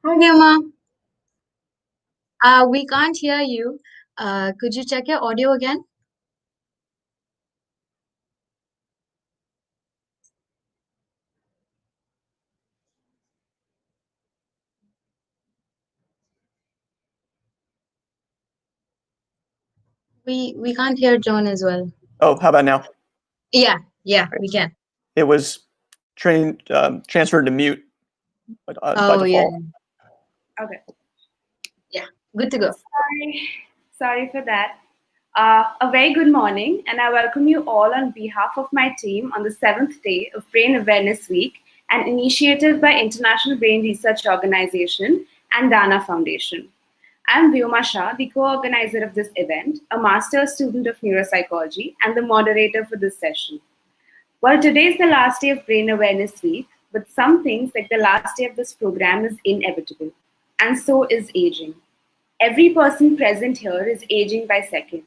Hi, Gemma. We can't hear you. Could you check your audio again? We can't hear John as well. Oh, how about now? Yeah, yeah, we can. It was transferred to mute by Oh, yeah. default. Okay. Yeah, good to go. Sorry for that. A very good morning, and I welcome you all on behalf of my team on the seventh day of Brain Awareness Week, an initiative by International Brain Research Organization and Dana Foundation. I'm Vyoma Shah, the co-organizer of this event, a master's student of neuropsychology, and the moderator for this session. Well, today is the last day of Brain Awareness Week, but some things like the last day of this program is inevitable, and so is aging. Every person present here is aging by second,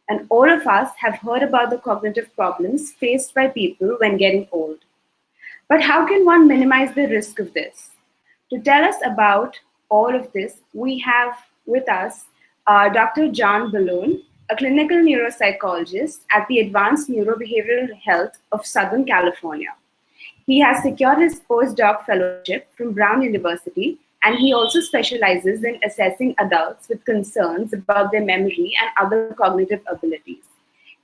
and all of us have heard about the cognitive problems faced by people when getting old. But how can one minimize the risk of this? To tell us about all of this, we have with us Dr. John Bellone, a clinical neuropsychologist at the Advanced Neurobehavioral Health of Southern California. He has secured his postdoc fellowship from Brown University, and he also specializes in assessing adults with concerns about their memory and other cognitive abilities.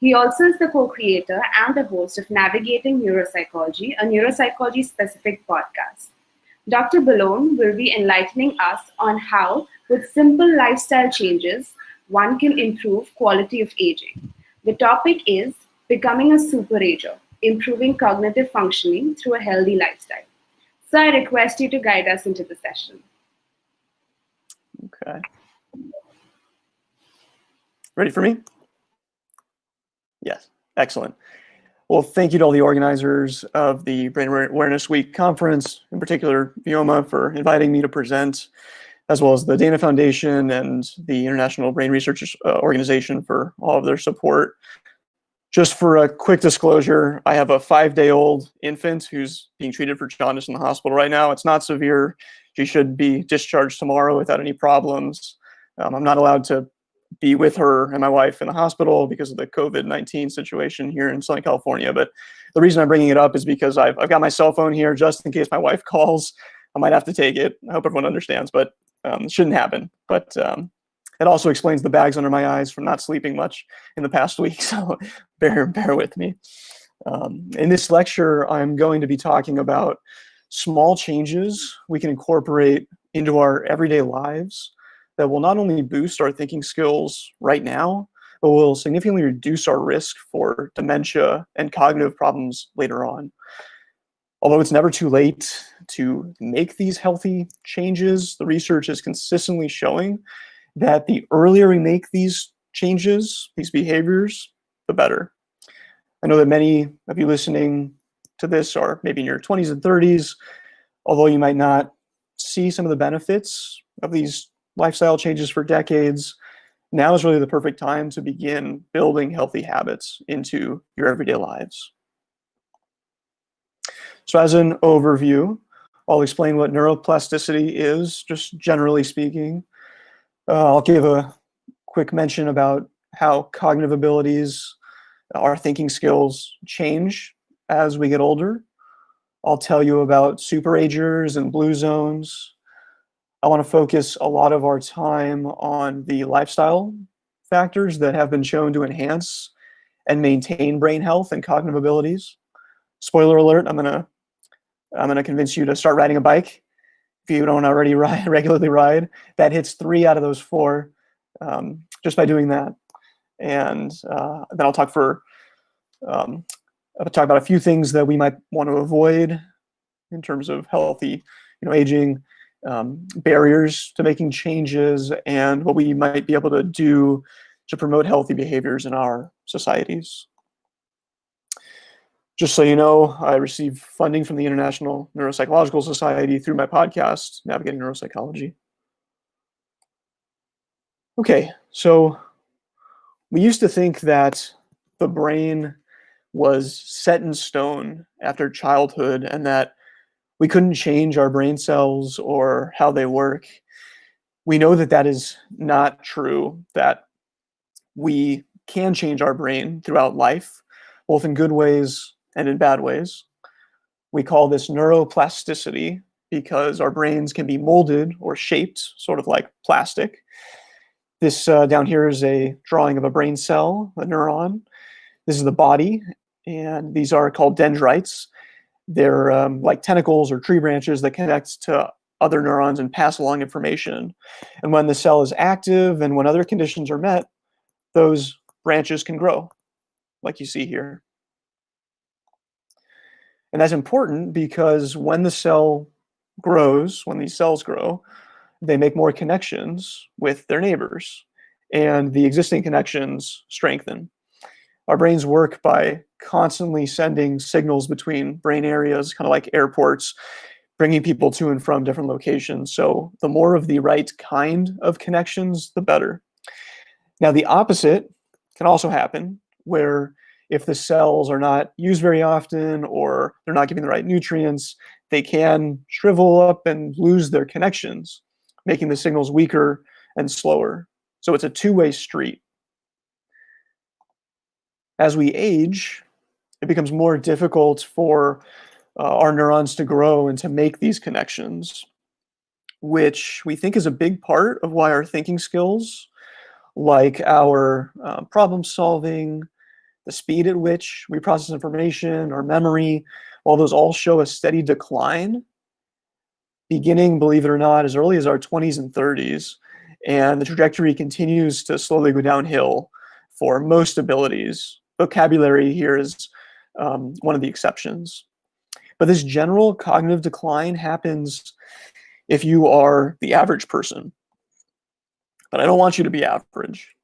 He also is the co-creator and the host of Navigating Neuropsychology, a neuropsychology-specific podcast. Dr. Bellone will be enlightening us on how, with simple lifestyle changes, one can improve quality of aging. The topic is Becoming a Super Ager, Improving Cognitive Functioning Through a Healthy Lifestyle. So I request you to guide us into the session. Okay. Ready for me? Yes. Excellent. Well, thank you to all the organizers of the Brain Awareness Week conference, in particular, Vyoma, for inviting me to present, as well as the Dana Foundation and the International Brain Research Organization for all of their support. Just for a quick disclosure, I have a 5-day-old infant who's being treated for jaundice in the hospital right now. It's not severe. She should be discharged tomorrow without any problems. I'm not allowed to be with her and my wife in the hospital because of the COVID-19 situation here in Southern California. But the reason I'm bringing it up is because I've got my cell phone here just in case my wife calls. I might have to take it. I hope everyone understands, but it shouldn't happen. But it also explains the bags under my eyes from not sleeping much in the past week. So bear with me. In this lecture, I'm going to be talking about small changes we can incorporate into our everyday lives that will not only boost our thinking skills right now, but will significantly reduce our risk for dementia and cognitive problems later on. Although it's never too late to make these healthy changes, the research is consistently showing that the earlier we make these changes, these behaviors, the better. I know that many of you listening to this are maybe in your 20s and 30s, although you might not see some of the benefits of these lifestyle changes for decades. Now is really the perfect time to begin building healthy habits into your everyday lives. So as an overview, I'll explain what neuroplasticity is, just generally speaking. I'll give a quick mention about how cognitive abilities, our thinking skills change as we get older. I'll tell you about superagers and blue zones. I want to focus a lot of our time on the lifestyle factors that have been shown to enhance and maintain brain health and cognitive abilities. Spoiler alert, I'm gonna convince you to start riding a bike if you don't already regularly ride. That hits 3 out of those 4 just by doing that. And then I'll talk about a few things that we might want to avoid in terms of healthy, aging, barriers to making changes, and what we might be able to do to promote healthy behaviors in our societies. Just so you know, I receive funding from the International Neuropsychological Society through my podcast, Navigating Neuropsychology. Okay, so we used to think that the brain was set in stone after childhood and that we couldn't change our brain cells or how they work. We know that that is not true, that we can change our brain throughout life, both in good ways and in bad ways. We call this neuroplasticity because our brains can be molded or shaped, sort of like plastic. This down here is a drawing of a brain cell, a neuron. This is the body, and these are called dendrites. They're like tentacles or tree branches that connect to other neurons and pass along information. And when the cell is active and when other conditions are met, those branches can grow, like you see here. And that's important because when the cell grows, when these cells grow, they make more connections with their neighbors, and the existing connections strengthen. Our brains work by constantly sending signals between brain areas, kind of like airports, bringing people to and from different locations. So the more of the right kind of connections, the better. Now, the opposite can also happen, where if the cells are not used very often or they're not giving the right nutrients, they can shrivel up and lose their connections, making the signals weaker and slower. So it's a two-way street. As we age, it becomes more difficult for our neurons to grow and to make these connections, which we think is a big part of why our thinking skills, like our problem solving, the speed at which we process information, our memory, all those all show a steady decline, beginning, believe it or not, as early as our 20s and 30s. And the trajectory continues to slowly go downhill for most abilities. Vocabulary here is one of the exceptions. But this general cognitive decline happens if you are the average person. But I don't want you to be average.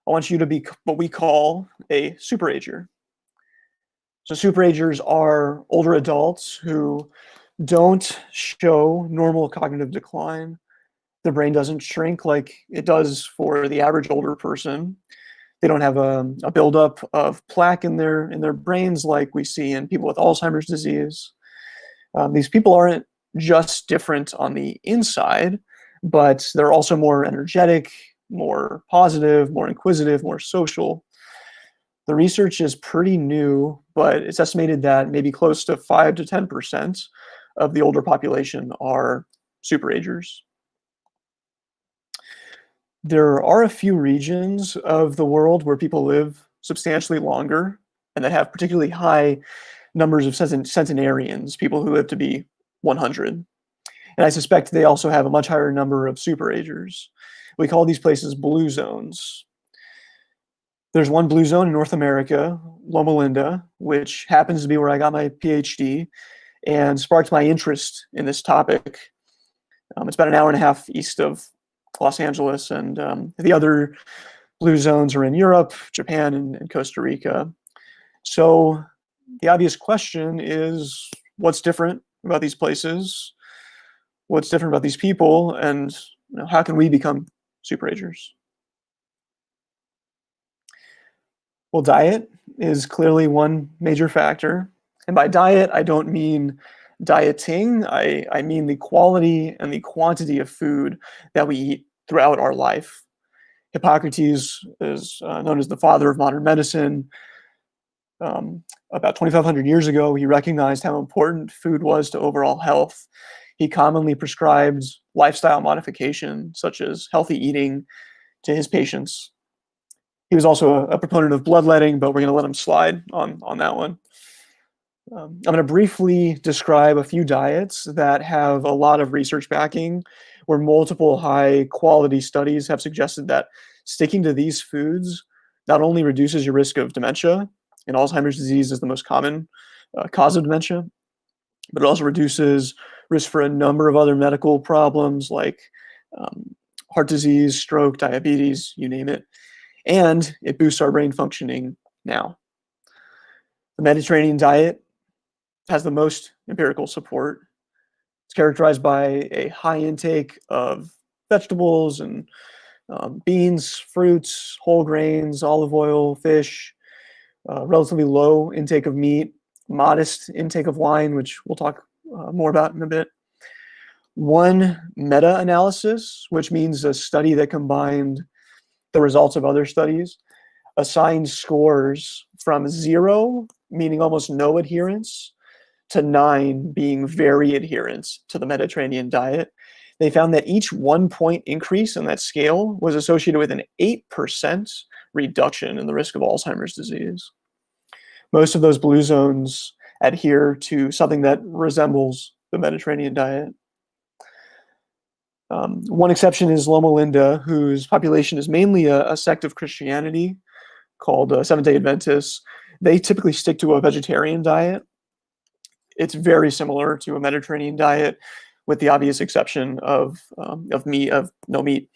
I want you to be what we call a superager. So superagers are older adults who don't show normal cognitive decline. The brain doesn't shrink like it does for the average older person. They don't have a buildup of plaque in their brains like we see in people with Alzheimer's disease. These people aren't just different on the inside, but they're also more energetic, more positive, more inquisitive, more social. The research is pretty new, but it's estimated that maybe close to 5 to 10% of the older population are superagers. There are a few regions of the world where people live substantially longer and that have particularly high numbers of centenarians, people who live to be 100. And I suspect they also have a much higher number of superagers. We call these places blue zones. There's one blue zone in North America, Loma Linda, which happens to be where I got my PhD and sparked my interest in this topic. It's about an hour and a half east of Los Angeles, and the other blue zones are in Europe, Japan, and Costa Rica. So the obvious question is, what's different about these places? What's different about these people? And how can we become superagers? Well, diet is clearly one major factor. And by diet, I don't mean dieting. I mean the quality and the quantity of food that we eat throughout our life. Hippocrates is known as the father of modern medicine. About 2,500 years ago, he recognized how important food was to overall health. He commonly prescribed lifestyle modification, such as healthy eating, to his patients. He was also a proponent of bloodletting, but we're going to let him slide on that one. I'm going to briefly describe a few diets that have a lot of research backing, where multiple high-quality studies have suggested that sticking to these foods not only reduces your risk of dementia, and Alzheimer's disease is the most common cause of dementia, but it also reduces risk for a number of other medical problems like heart disease, stroke, diabetes, you name it. And it boosts our brain functioning now. The Mediterranean diet has the most empirical support. It's characterized by a high intake of vegetables and beans, fruits, whole grains, olive oil, fish, relatively low intake of meat, modest intake of wine, which we'll talk more about in a bit. One meta-analysis, which means a study that combined the results of other studies, assigned scores from 0, meaning almost no adherence, to 9, being very adherent to the Mediterranean diet. They found that each 1-point increase in that scale was associated with an 8% reduction in the risk of Alzheimer's disease. Most of those blue zones adhere to something that resembles the Mediterranean diet. One exception is Loma Linda, whose population is mainly a sect of Christianity called Seventh-day Adventists. They typically stick to a vegetarian diet. It's very similar to a Mediterranean diet, with the obvious exception of no meat.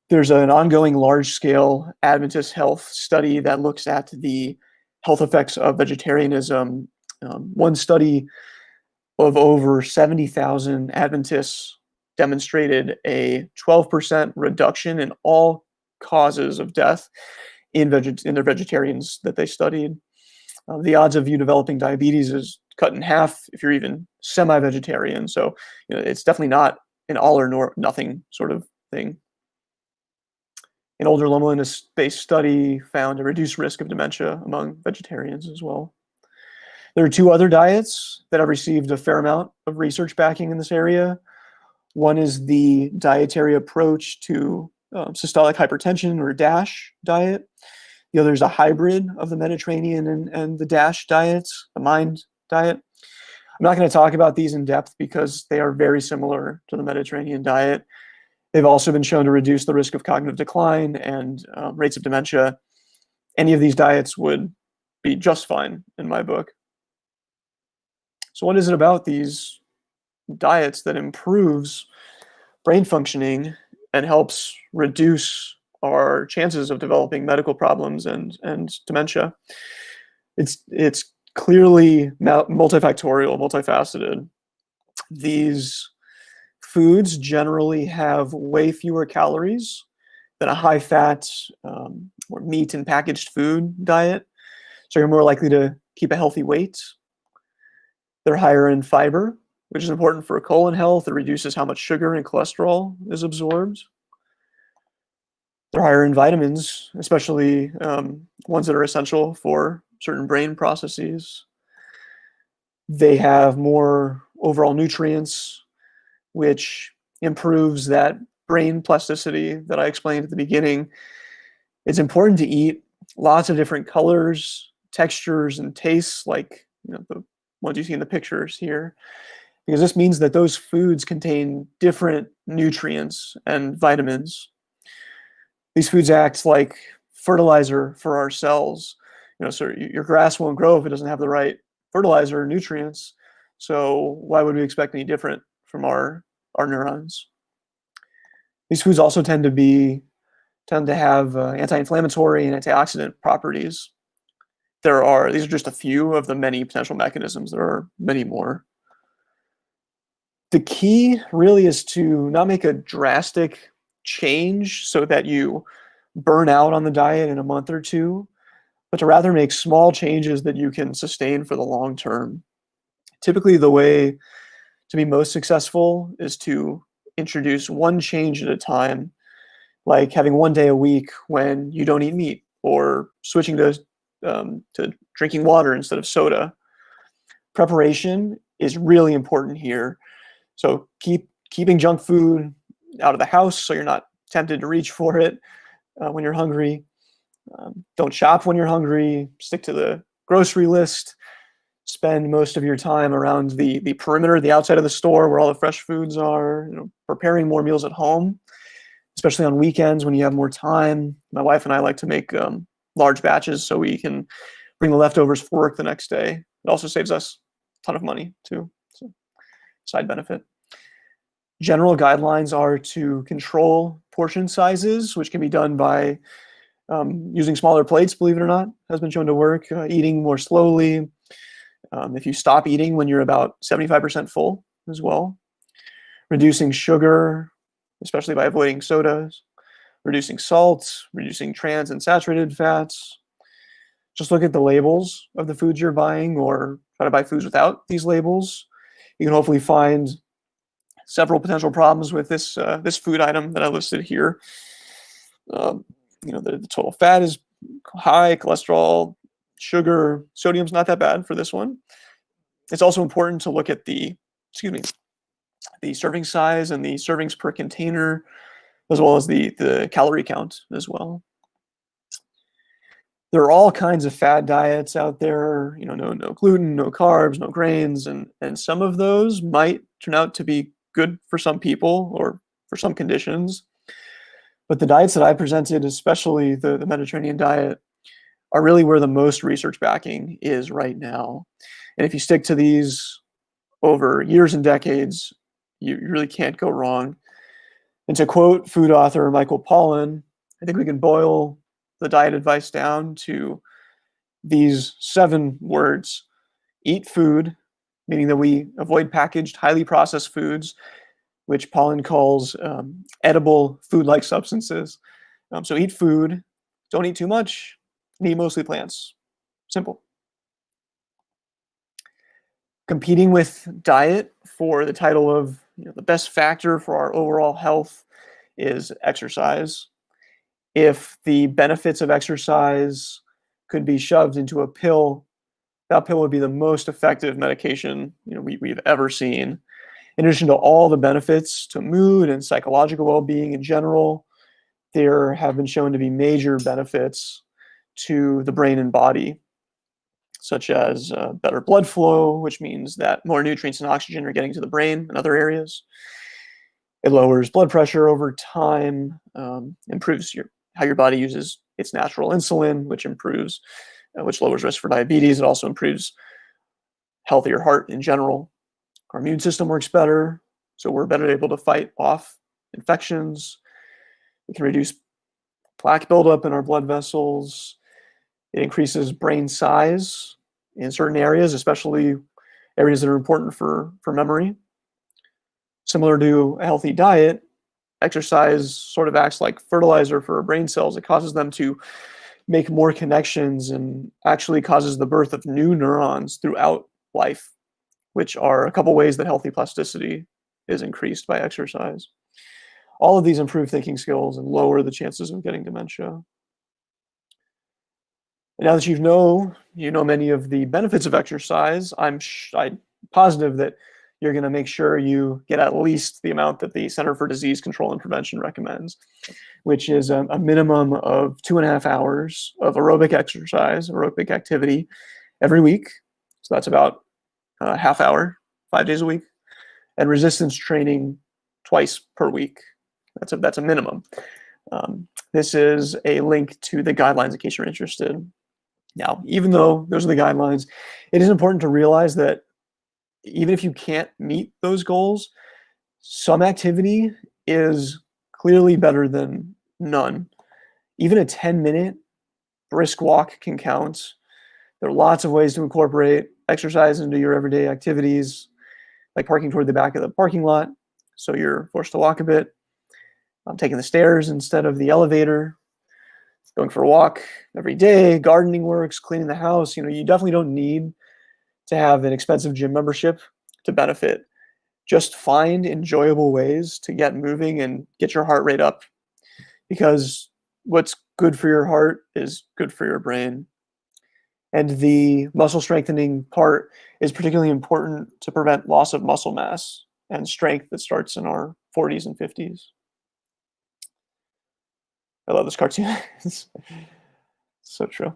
There's an ongoing large-scale Adventist health study that looks at the health effects of vegetarianism. One study of over 70,000 Adventists demonstrated a 12% reduction in all causes of death in their vegetarians that they studied. The odds of you developing diabetes is cut in half if you're even semi-vegetarian. So it's definitely not an all or nothing sort of thing. An older Loma Linda-based study found a reduced risk of dementia among vegetarians as well. There are 2 other diets that have received a fair amount of research backing in this area. One is the dietary approach to systolic hypertension, or DASH diet. The other is a hybrid of the Mediterranean and the DASH diets, the MIND diet. I'm not going to talk about these in depth because they are very similar to the Mediterranean diet. They've also been shown to reduce the risk of cognitive decline and rates of dementia. Any of these diets would be just fine in my book. So what is it about these diets that improves brain functioning and helps reduce our chances of developing medical problems and dementia? It's clearly multifactorial, multifaceted. These foods generally have way fewer calories than a high-fat or meat and packaged food diet, so you're more likely to keep a healthy weight. They're higher in fiber, which is important for colon health. It reduces how much sugar and cholesterol is absorbed. They're higher in vitamins, especially ones that are essential for certain brain processes. They have more overall nutrients, which improves that brain plasticity that I explained at the beginning. It's important to eat lots of different colors, textures, and tastes, like the ones you see in the pictures here, because this means that those foods contain different nutrients and vitamins. These foods act like fertilizer for our cells. So your grass won't grow if it doesn't have the right fertilizer or nutrients. So why would we expect any different from our neurons? These foods also tend to have anti-inflammatory and antioxidant properties. These are just a few of the many potential mechanisms. There are many more. The key really is to not make a drastic change so that you burn out on the diet in a month or two, but to rather make small changes that you can sustain for the long term. Typically, the way to be most successful is to introduce one change at a time, like having one day a week when you don't eat meat, or switching to drinking water instead of soda. Preparation is really important here. So keeping junk food out of the house so you're not tempted to reach for it when you're hungry. Don't shop when you're hungry. Stick to the grocery list. Spend most of your time around the perimeter, the outside of the store where all the fresh foods are. Preparing more meals at home, especially on weekends when you have more time. My wife and I like to make large batches so we can bring the leftovers for work the next day. It also saves us a ton of money too. So, side benefit. General guidelines are to control portion sizes, which can be done by using smaller plates, believe it or not, has been shown to work. Eating more slowly. If you stop eating when you're about 75% full as well. Reducing sugar, especially by avoiding sodas. Reducing salt, reducing trans and saturated fats. Just look at the labels of the foods you're buying, or try to buy foods without these labels. You can hopefully find several potential problems with this this food item that I listed here. The total fat is high, cholesterol, sugar, sodium's not that bad for this one. It's also important to look at the serving size and the servings per container, as well as the calorie count as well. There are all kinds of fad diets out there, no gluten, no carbs, no grains, and some of those might turn out to be good for some people or for some conditions. But the diets that I presented, especially the Mediterranean diet, are really where the most research backing is right now. And if you stick to these over years and decades, you really can't go wrong. And to quote food author Michael Pollan, I think we can boil the diet advice down to these 7 words: eat food, meaning that we avoid packaged, highly processed foods, which Pollan calls edible food-like substances. So eat food, don't eat too much, and eat mostly plants. Simple. Competing with diet for the title of the best factor for our overall health is exercise. If the benefits of exercise could be shoved into a pill, that pill would be the most effective medication we've ever seen. In addition to all the benefits to mood and psychological well-being in general, there have been shown to be major benefits to the brain and body, such as better blood flow, which means that more nutrients and oxygen are getting to the brain and other areas. It lowers blood pressure over time, improves how your body uses its natural insulin, which lowers risk for diabetes. It also improves healthier heart in general. Our immune system works better, so we're better able to fight off infections. It can reduce plaque buildup in our blood vessels. It increases brain size in certain areas, especially areas that are important for memory. Similar to a healthy diet, exercise sort of acts like fertilizer for our brain cells. It causes them to make more connections and actually causes the birth of new neurons throughout life, which are a couple ways that healthy plasticity is increased by exercise. All of these improve thinking skills and lower the chances of getting dementia. And now that you know many of the benefits of exercise, I'm positive that you're going to make sure you get at least the amount that the Center for Disease Control and Prevention recommends, which is a minimum of 2.5 hours of aerobic activity every week. So that's about a half hour, 5 days a week, and resistance training twice per week. That's a minimum. This is a link to the guidelines in case you're interested. Now, even though those are the guidelines, it is important to realize that even if you can't meet those goals, some activity is clearly better than none. Even a 10-minute brisk walk can count. There are lots of ways to incorporate exercise into your everyday activities, like parking toward the back of the parking lot, so you're forced to walk a bit, taking the stairs instead of the elevator, going for a walk every day, gardening works, cleaning the house. You definitely don't need to have an expensive gym membership to benefit. Just find enjoyable ways to get moving and get your heart rate up, because what's good for your heart is good for your brain. And the muscle strengthening part is particularly important to prevent loss of muscle mass and strength that starts in our 40s and 50s. I love this cartoon. It's so true.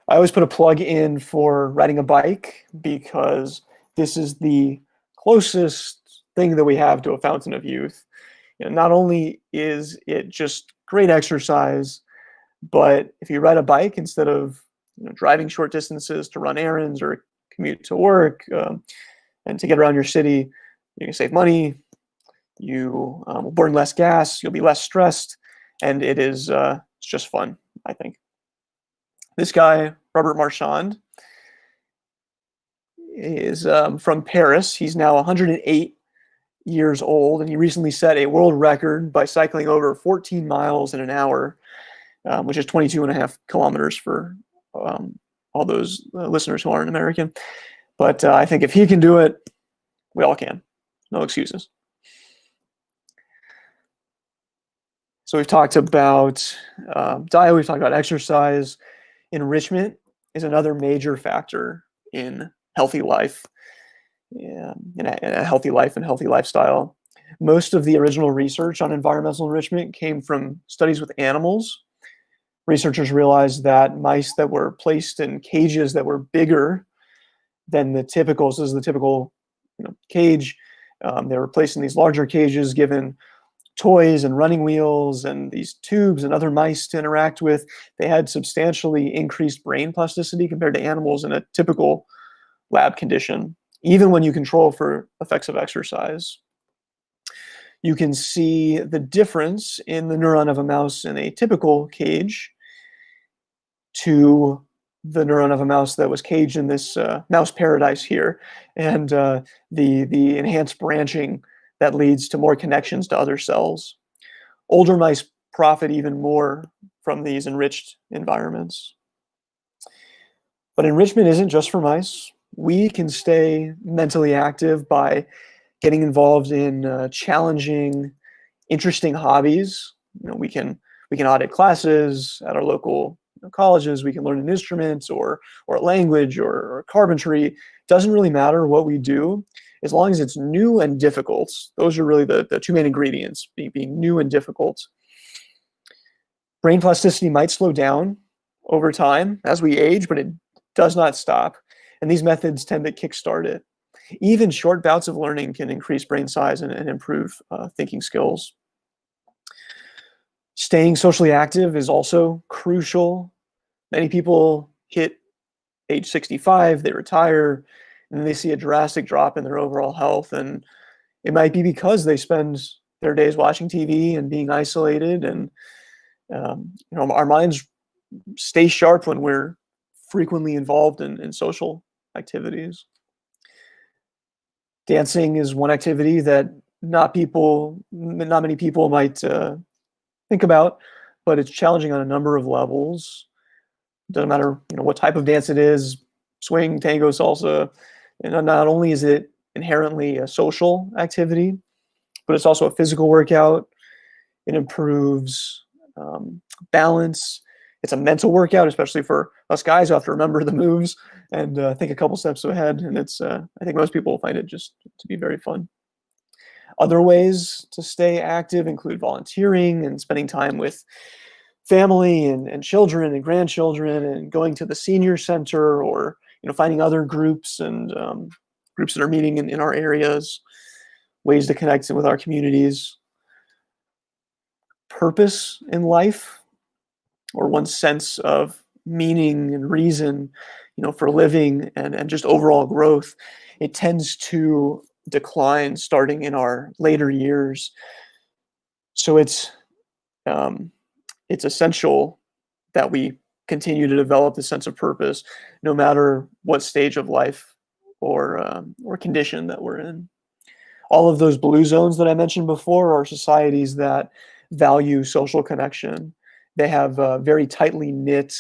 I always put a plug in for riding a bike because this is the closest thing that we have to a fountain of youth. Not only is it just great exercise, but if you ride a bike instead of driving short distances to run errands or commute to work and to get around your city, you can save money. You will burn less gas. You'll be less stressed, and it's just fun, I think. This guy, Robert Marchand, is from Paris. He's now 108 years old, and he recently set a world record by cycling over 14 miles in an hour, which is 22.5 kilometers for all those listeners who aren't American. But I think if he can do it, we all can. No excuses. So we've talked about diet, we've talked about exercise. Enrichment is another major factor in healthy life, in a healthy life and healthy lifestyle. Most of the original research on environmental enrichment came from studies with animals. Researchers realized that mice that were placed in cages that were bigger than the typical, so this is the typical cage, they were placed in these larger cages, given toys and running wheels and these tubes and other mice to interact with. They had substantially increased brain plasticity compared to animals in a typical lab condition, even when you control for effects of exercise. You can see the difference in the neuron of a mouse in a typical cage to the neuron of a mouse that was caged in this mouse paradise here, and the enhanced branching that leads to more connections to other cells. Older mice profit even more from these enriched environments. But enrichment isn't just for mice. We can stay mentally active by getting involved in challenging, interesting hobbies. We can audit classes at our local colleges. We can learn an instrument or a language or carpentry. Doesn't really matter what we do, as long as it's new and difficult. Those are really the two main ingredients, being new and difficult. Brain plasticity might slow down over time as we age, but it does not stop. And these methods tend to kickstart it. Even short bouts of learning can increase brain size and improve thinking skills. Staying socially active is also crucial. Many people hit age 65, they retire, and then they see a drastic drop in their overall health. And it might be because they spend their days watching TV and being isolated. And our minds stay sharp when we're frequently involved in social activities. Dancing is one activity that not many people might think about, but it's challenging on a number of levels. Doesn't matter what type of dance it is, swing, tango, salsa. And not only is it inherently a social activity, but it's also a physical workout. It improves balance. It's a mental workout, especially for us guys who have to remember the moves and think a couple steps ahead. And it's I think most people find it just to be very fun. Other ways to stay active include volunteering and spending time with family and children and grandchildren, and going to the senior center, or finding other groups and groups that are meeting in our areas, ways to connect with our communities. Purpose in life, or one's sense of meaning and reason, for living and just overall growth, it tends to decline starting in our later years. So it's essential that we continue to develop the sense of purpose, no matter what stage of life or condition that we're in. All of those blue zones that I mentioned before are societies that value social connection. They have very tightly knit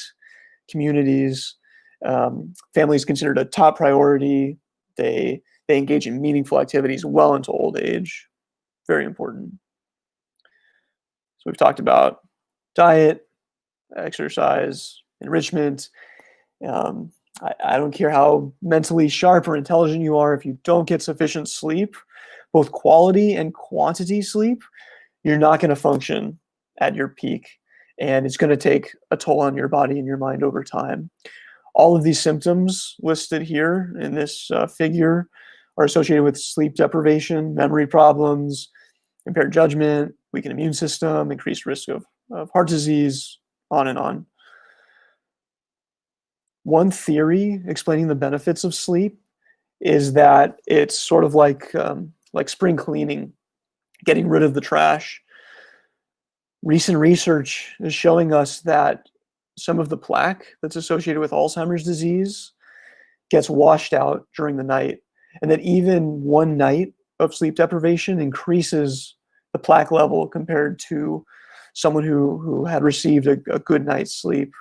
communities. Family is considered a top priority. They engage in meaningful activities well into old age. Very important. So we've talked about diet, exercise, enrichment. I don't care how mentally sharp or intelligent you are, if you don't get sufficient sleep, both quality and quantity sleep, you're not going to function at your peak. And it's going to take a toll on your body and your mind over time. All of these symptoms listed here in this figure are associated with sleep deprivation, memory problems, impaired judgment, weakened immune system, increased risk of heart disease, on and on. One theory explaining the benefits of sleep is that it's sort of like spring cleaning, getting rid of the trash. Recent research is showing us that some of the plaque that's associated with Alzheimer's disease gets washed out during the night, and that even one night of sleep deprivation increases the plaque level compared to someone who had received a good night's sleep.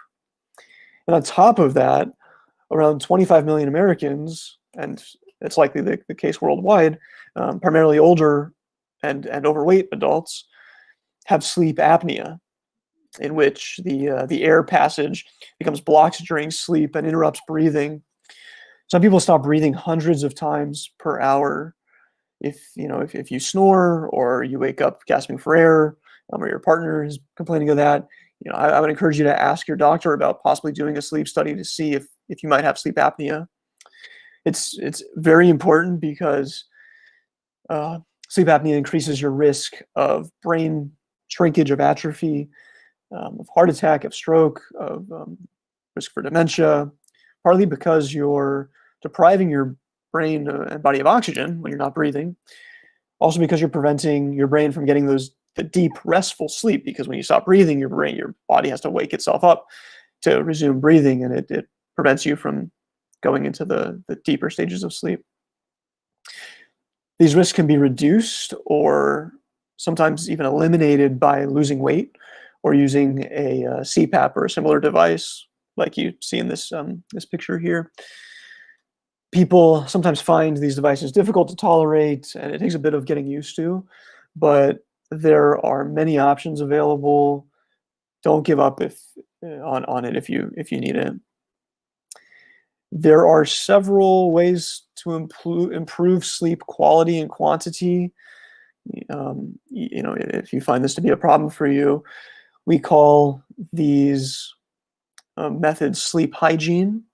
And on top of that, around 25 million Americans, and it's likely the case worldwide, primarily older and overweight adults, have sleep apnea, in which the air passage becomes blocked during sleep and interrupts breathing. Some people stop breathing hundreds of times per hour. If you snore or you wake up gasping for air, or your partner is complaining of that, I would encourage you to ask your doctor about possibly doing a sleep study to see if you might have sleep apnea. It's very important because sleep apnea increases your risk of brain shrinkage, of atrophy, of heart attack, of stroke, of risk for dementia, partly because you're depriving your brain and body of oxygen when you're not breathing. Also because you're preventing your brain from getting the deep, restful sleep, because when you stop breathing, your body has to wake itself up to resume breathing, and it prevents you from going into the deeper stages of sleep. These risks can be reduced or sometimes even eliminated by losing weight or using a CPAP or a similar device like you see in this picture here. People sometimes find these devices difficult to tolerate, and it takes a bit of getting used to, but there are many options available. Don't give up on it if you need it. There are several ways to improve sleep quality and quantity. If you find this to be a problem for you, we call these methods sleep hygiene,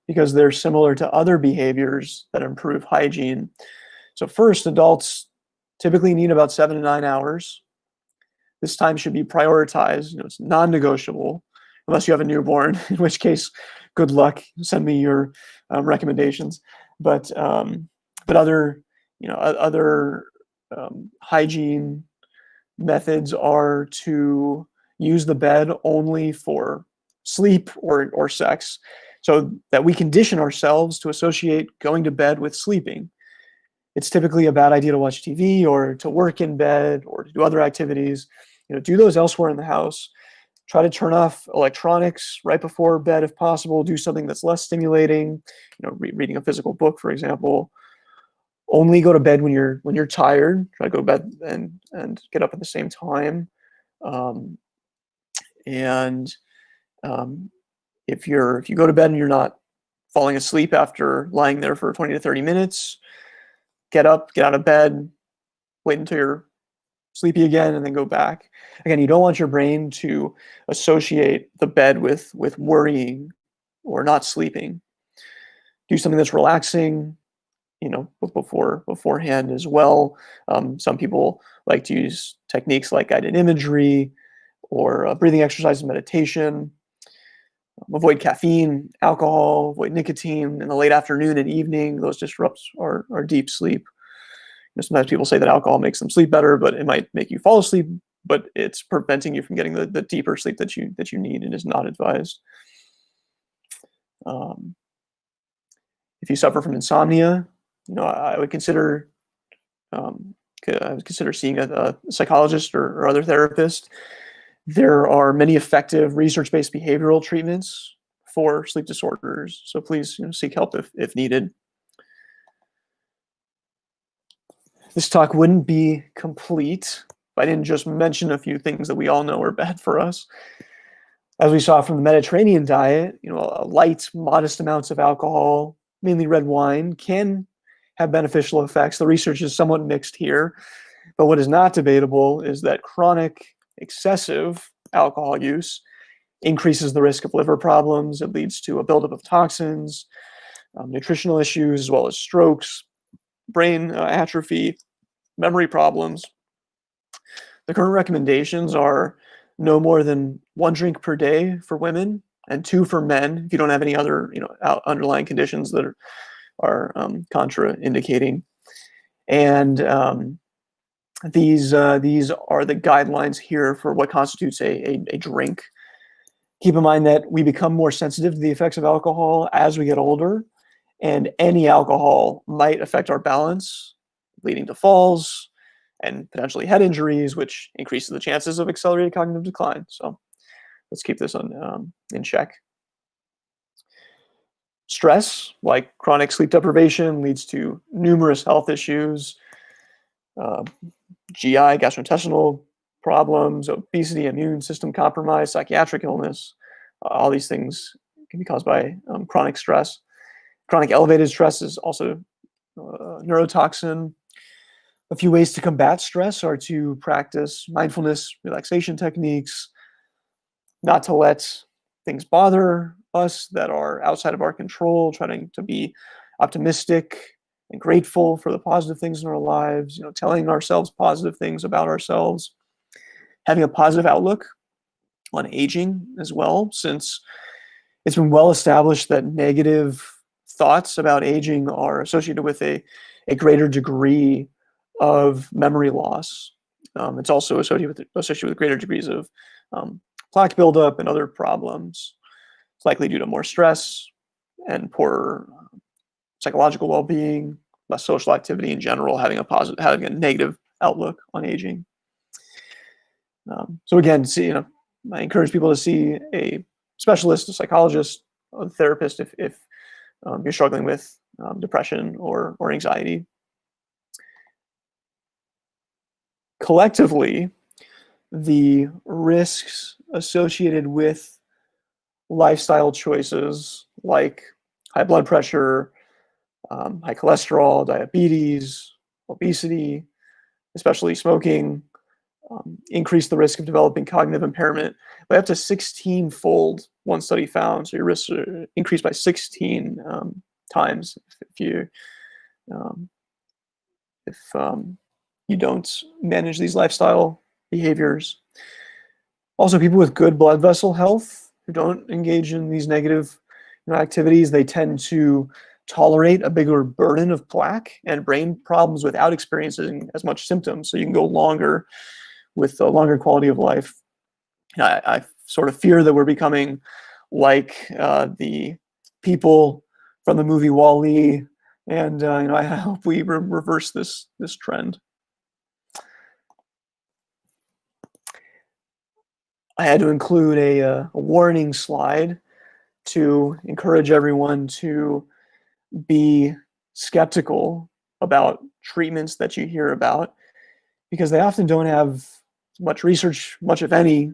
because they're similar to other behaviors that improve hygiene. So first, adults typically need about 7 to 9 hours. This time should be prioritized. It's non-negotiable, unless you have a newborn, in which case, good luck. Send me your recommendations. But other hygiene methods are to use the bed only for sleep or sex, so that we condition ourselves to associate going to bed with sleeping. It's typically a bad idea to watch TV or to work in bed or to do other activities. Do those elsewhere in the house. Try to turn off electronics right before bed if possible. Do something that's less stimulating, reading a physical book, for example. Only go to bed when you're tired. Try to go to bed and get up at the same time. If you go to bed and you're not falling asleep after lying there for 20 to 30 minutes, get up, get out of bed, wait until you're sleepy again, and then go back. Again, you don't want your brain to associate the bed with worrying or not sleeping. Do something that's relaxing, beforehand as well. Some people like to use techniques like guided imagery or breathing exercise and meditation. Avoid caffeine, alcohol, avoid nicotine in the late afternoon and evening. Those disrupts our deep sleep. Sometimes people say that alcohol makes them sleep better, but it might make you fall asleep, but it's preventing you from getting the deeper sleep that you need, and is not advised. If you suffer from insomnia, I would consider seeing a psychologist or other therapist. There are many effective research-based behavioral treatments for sleep disorders, so please seek help if needed. This talk wouldn't be complete if I didn't just mention a few things that we all know are bad for us. As we saw from the Mediterranean diet, light, modest amounts of alcohol, mainly red wine, can have beneficial effects. The research is somewhat mixed here, but what is not debatable is that chronic, excessive alcohol use increases the risk of liver problems. It leads to a buildup of toxins, nutritional issues, as well as strokes, brain atrophy, memory problems. The current recommendations are no more than 1 drink per day for women and 2 for men if you don't have any other underlying conditions that are contraindicating. And these are the guidelines here for what constitutes a drink. Keep in mind that we become more sensitive to the effects of alcohol as we get older, and any alcohol might affect our balance, leading to falls and potentially head injuries, which increases the chances of accelerated cognitive decline. So let's keep this in check. Stress, like chronic sleep deprivation, leads to numerous health issues, GI, gastrointestinal problems, obesity, immune system compromise, psychiatric illness. All these things can be caused by chronic stress. Chronic elevated stress is also neurotoxin. A few ways to combat stress are to practice mindfulness, relaxation techniques, not to let things bother us that are outside of our control, trying to be optimistic and grateful for the positive things in our lives, telling ourselves positive things about ourselves, having a positive outlook on aging as well, since it's been well established that negative thoughts about aging are associated with a greater degree of memory loss. It's also associated with greater degrees of plaque buildup and other problems. It's likely due to more stress and poorer psychological well-being, less social activity in general, having a negative outlook on aging. So again, I encourage people to see a specialist, a psychologist, a therapist if you're struggling with depression or anxiety. Collectively, the risks associated with lifestyle choices like high blood pressure, high cholesterol, diabetes, obesity, especially smoking, increase the risk of developing cognitive impairment by up to 16-fold, one study found. So your risks are increased by 16 times if you don't manage these lifestyle behaviors. Also, people with good blood vessel health who don't engage in these negative activities, they tend to tolerate a bigger burden of plaque and brain problems without experiencing as much symptoms. So you can go longer with a longer quality of life. I sort of fear that we're becoming like the people from the movie WALL-E, and I hope we reverse this trend. I had to include a warning slide to encourage everyone to be skeptical about treatments that you hear about, because they often don't have much research, much if any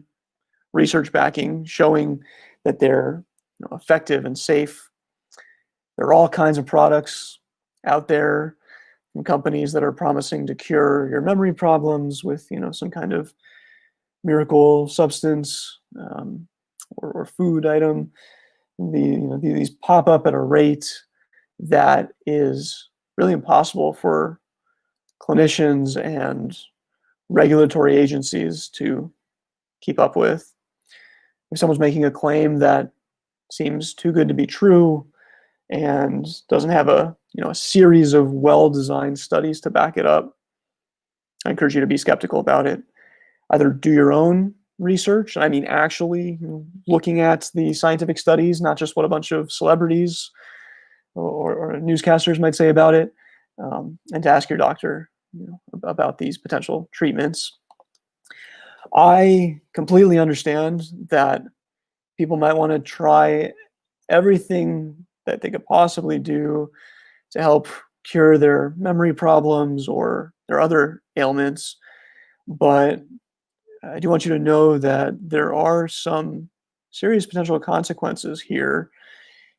research backing showing that they're effective and safe. There are all kinds of products out there from companies that are promising to cure your memory problems with some kind of miracle substance or food item. These pop up at a rate that is really impossible for clinicians and regulatory agencies to keep up with. If someone's making a claim that seems too good to be true and doesn't have a series of well-designed studies to back it up, I encourage you to be skeptical about it. Either do your own research, I mean actually looking at the scientific studies, not just what a bunch of celebrities or newscasters might say about it, and to ask your doctor about these potential treatments. I completely understand that people might want to try everything that they could possibly do to help cure their memory problems or their other ailments, but I do want you to know that there are some serious potential consequences here.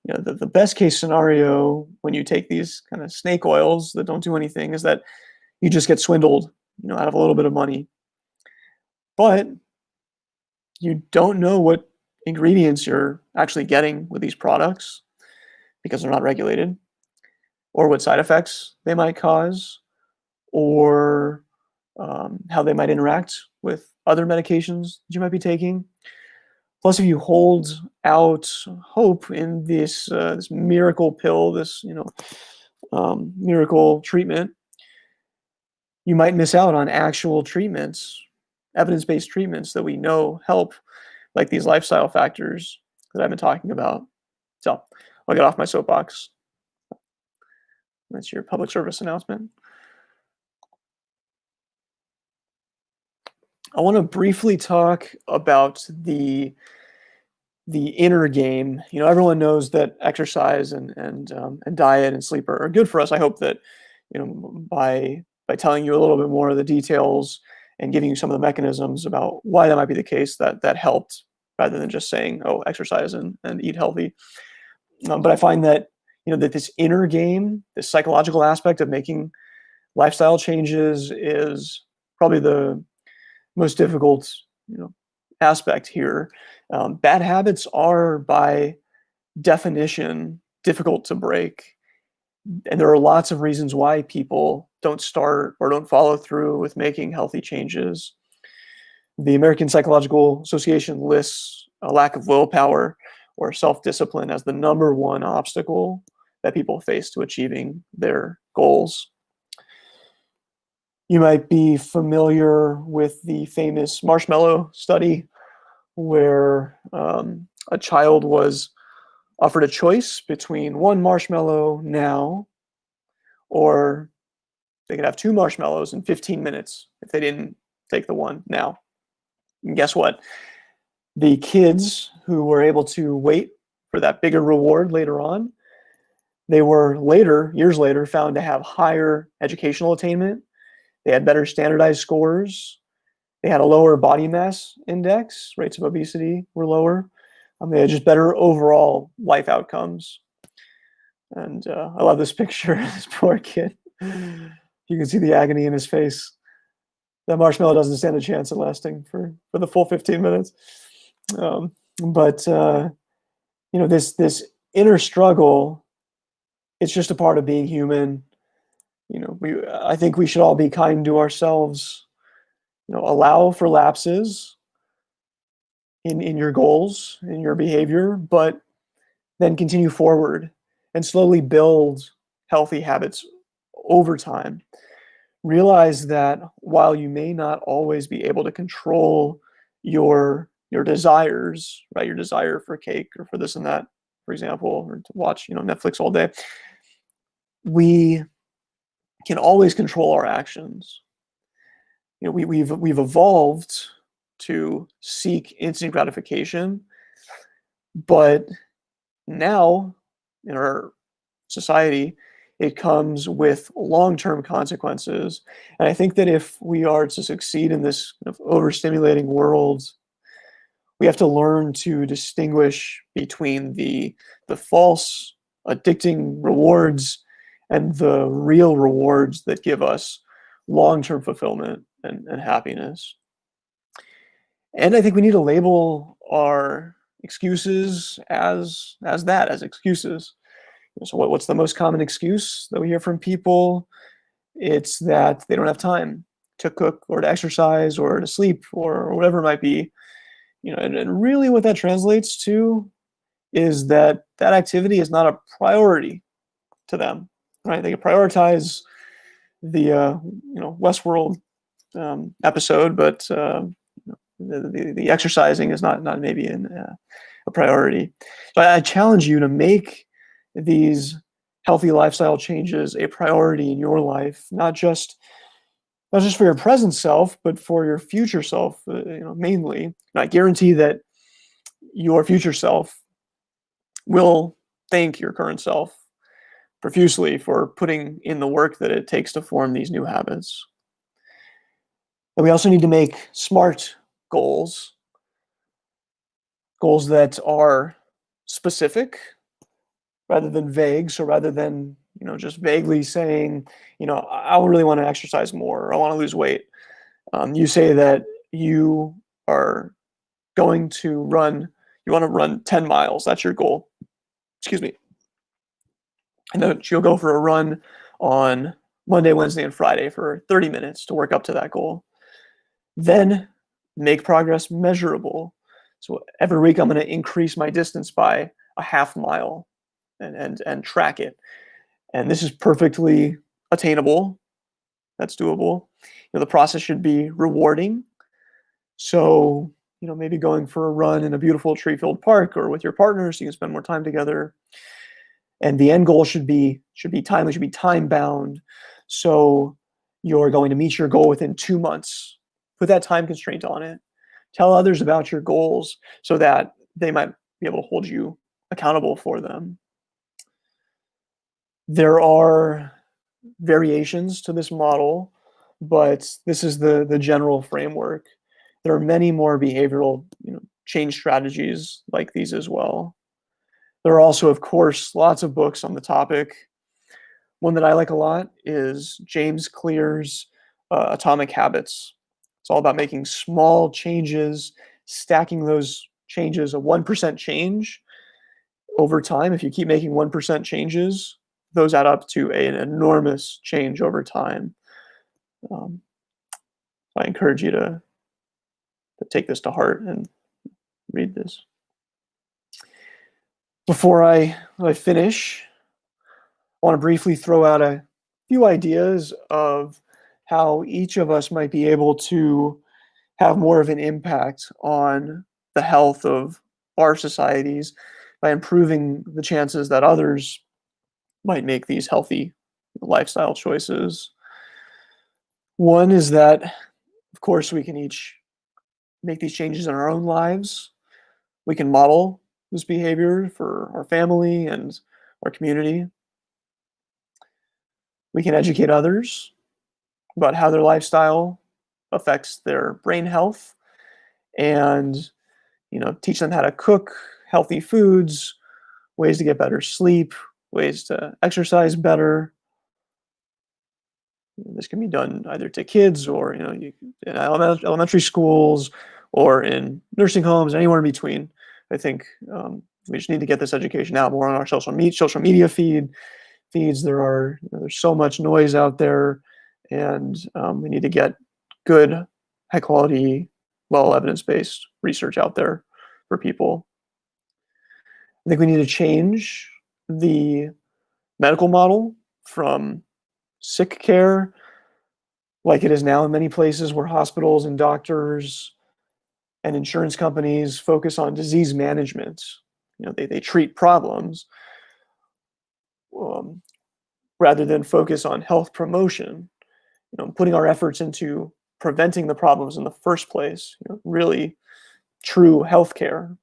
The best case scenario when you take these kind of snake oils that don't do anything is that you just get swindled, out of a little bit of money. But you don't know what ingredients you're actually getting with these products because they're not regulated, or what side effects they might cause, or how they might interact with other medications that you might be taking. Plus, if you hold out hope in this miracle pill, this miracle treatment, you might miss out on actual treatments, evidence-based treatments that we know help, like these lifestyle factors that I've been talking about. So I'll get off my soapbox. That's your public service announcement. I want to briefly talk about the the inner game. Everyone knows that exercise and diet and sleep are good for us. I hope that by telling you a little bit more of the details and giving you some of the mechanisms about why that might be the case, that helped, rather than just saying, oh, exercise and eat healthy. But I find that that this inner game, this psychological aspect of making lifestyle changes, is probably the most difficult aspect here. Bad habits are, by definition, difficult to break. And there are lots of reasons why people don't start or don't follow through with making healthy changes. The American Psychological Association lists a lack of willpower or self-discipline as the number one obstacle that people face to achieving their goals. You might be familiar with the famous marshmallow study, where a child was offered a choice between one marshmallow now, or they could have 2 marshmallows in 15 minutes if they didn't take the one now. And guess what? The kids who were able to wait for that bigger reward later on, they were years later, found to have higher educational attainment. They had better standardized scores. They had a lower body mass index. Rates of obesity were lower. They had just better overall life outcomes. And I love this picture of this poor kid. You can see the agony in his face. That marshmallow doesn't stand a chance of lasting for the full 15 minutes. But this inner struggle, it's just a part of being human. I think we should all be kind to ourselves. Allow for lapses in your goals, in your behavior, but then continue forward and slowly build healthy habits over time. Realize that while you may not always be able to control your desires, right? Your desire for cake or for this and that, for example, or to watch, Netflix all day, we can always control our actions. We've evolved to seek instant gratification, but now in our society, it comes with long-term consequences. And I think that if we are to succeed in this kind of overstimulating world, we have to learn to distinguish between the false, addicting rewards and the real rewards that give us long-term fulfillment and happiness. And I think we need to label our excuses as excuses. So what's the most common excuse that we hear from people? It's that they don't have time to cook or to exercise or to sleep or whatever it might be. And really what that translates to is that activity is not a priority to them, right? They can prioritize the Westworld episode, but the exercising is not maybe a priority. So I challenge you to make these healthy lifestyle changes a priority in your life, not just for your present self, but for your future self, mainly. And I guarantee that your future self will thank your current self profusely for putting in the work that it takes to form these new habits. And we also need to make smart goals that are specific rather than vague. So rather than just vaguely saying, I really want to exercise more, or I want to lose weight, you say that you are going to run. You want to run 10 miles. That's your goal. Excuse me. And then you'll go for a run on Monday, Wednesday, and Friday for 30 minutes to work up to that goal. Then make progress measurable. So every week I'm going to increase my distance by a half mile and track it. And this is perfectly attainable. That's doable. The process should be rewarding. So, maybe going for a run in a beautiful tree-filled park or with your partner so you can spend more time together. And the end goal should be timely, should be time-bound. So you're going to meet your goal within 2 months. Put that time constraint on it. Tell others about your goals so that they might be able to hold you accountable for them. There are variations to this model, but this is the general framework. There are many more behavioral change strategies like these as well. There are also, of course, lots of books on the topic. One that I like a lot is James Clear's Atomic Habits. It's all about making small changes, stacking those changes, a 1% change over time. If you keep making 1% changes, those add up to an enormous change over time. I encourage you to take this to heart and read this. Before I finish, I want to briefly throw out a few ideas of how each of us might be able to have more of an impact on the health of our societies by improving the chances that others might make these healthy lifestyle choices. One is that, of course, we can each make these changes in our own lives. We can model this behavior for our family and our community. We can educate others about how their lifestyle affects their brain health and teach them how to cook healthy foods, ways to get better sleep, ways to exercise better. This can be done either to kids or in elementary schools or in nursing homes, anywhere in between. I think we just need to get this education out more on our social media feeds. There's so much noise out there, and we need to get good, high quality, well evidence-based research out there for people. I think we need to change the medical model from sick care, like it is now in many places where hospitals and doctors and insurance companies focus on disease management. They treat problems rather than focus on health promotion. Putting our efforts into preventing the problems in the first place. Really true healthcare.